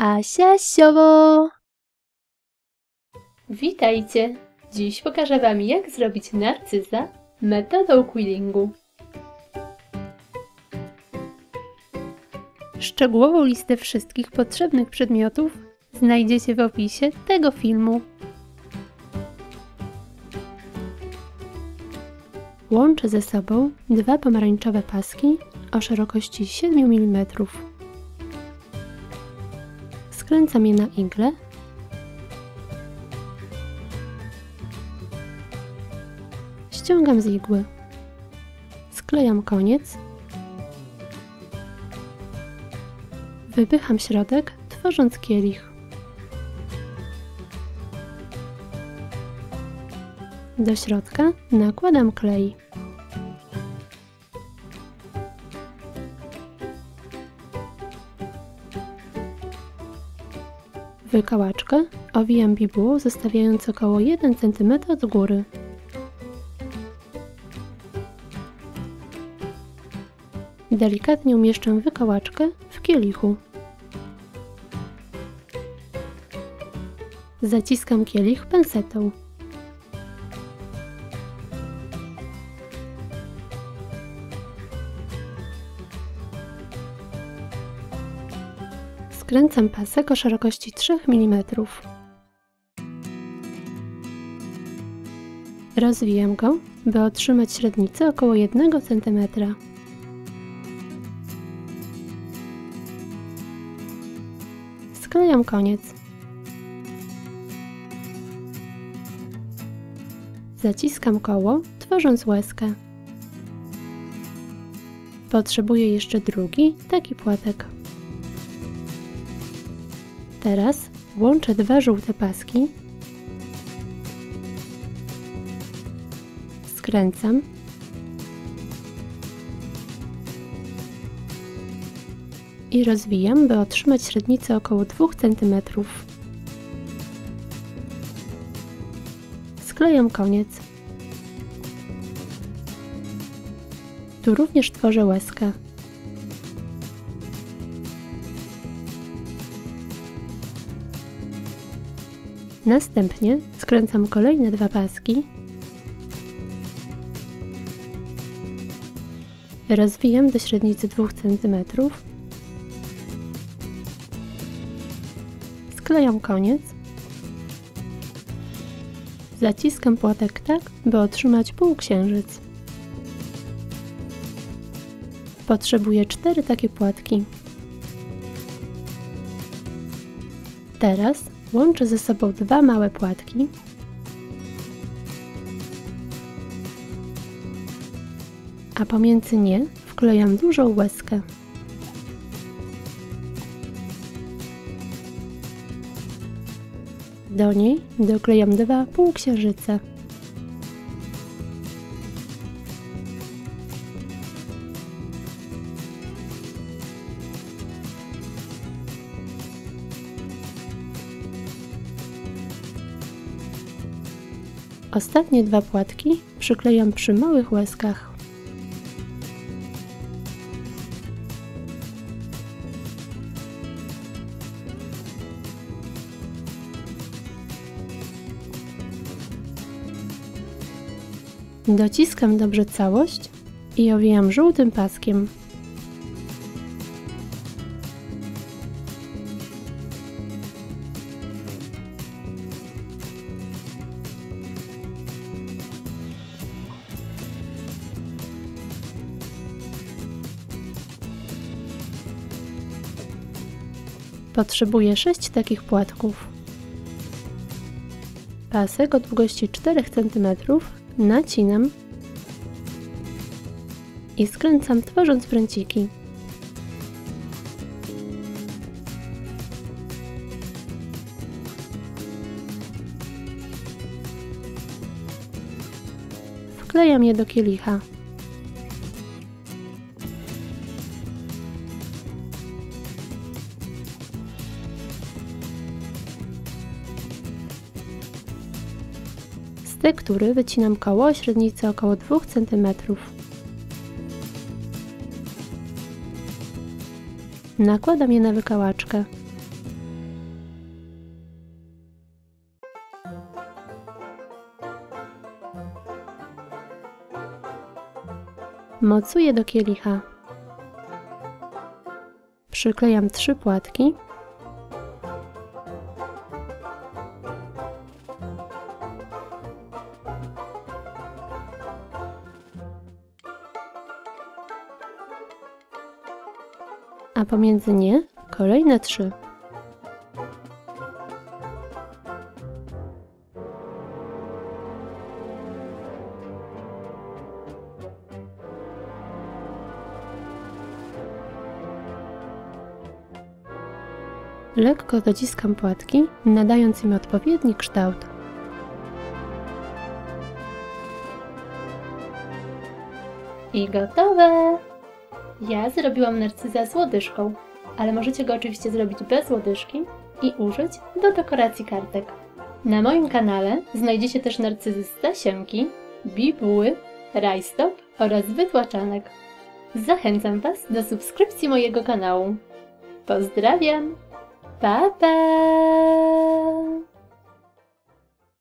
Asia Siowo! Witajcie! Dziś pokażę Wam, jak zrobić narcyza metodą quillingu. Szczegółową listę wszystkich potrzebnych przedmiotów znajdziecie w opisie tego filmu. Łączę ze sobą dwa pomarańczowe paski o szerokości 7 mm. Skręcam je na iglę . Ściągam z igły. Sklejam koniec. Wypycham środek, tworząc kielich. Do środka nakładam klej. Wykałaczkę owijam bibułą, zostawiając około 1 cm od góry. Delikatnie umieszczam wykałaczkę w kielichu. Zaciskam kielich pensetą. Skręcam pasek o szerokości 3 mm. Rozwijam go, by otrzymać średnicę około 1 cm. Sklejam koniec. Zaciskam koło, tworząc łezkę. Potrzebuję jeszcze drugi, taki płatek. Teraz łączę dwa żółte paski. Skręcam. I rozwijam, by otrzymać średnicę około 2 cm. Sklejam koniec. Tu również tworzę łezkę. Następnie skręcam kolejne dwa paski. Rozwijam do średnicy 2 cm. Sklejam koniec. Zaciskam płatek tak, by otrzymać półksiężyc. Potrzebuję 4 takie płatki. Teraz łączę ze sobą dwa małe płatki. A pomiędzy nie wklejam dużą łezkę. Do niej doklejam dwa półksiężyce. Ostatnie dwa płatki przyklejam przy małych łezkach. Dociskam dobrze całość i owijam żółtym paskiem. Potrzebuję 6 takich płatków. Pasek o długości 4 cm nacinam i skręcam, tworząc pręciki. Wklejam je do kielicha. Z tektury wycinam koło o średnicy około 2 cm. Nakładam je na wykałaczkę. Mocuję do kielicha. Przyklejam 3 płatki. A pomiędzy nie kolejne 3. Lekko dociskam płatki, nadając im odpowiedni kształt. I gotowe! Ja zrobiłam narcyza z łodyżką, ale możecie go oczywiście zrobić bez łodyżki i użyć do dekoracji kartek. Na moim kanale znajdziecie też narcyzy z tasiemki, bibuły, rajstop oraz wytłaczanek. Zachęcam Was do subskrypcji mojego kanału. Pozdrawiam! Pa, pa!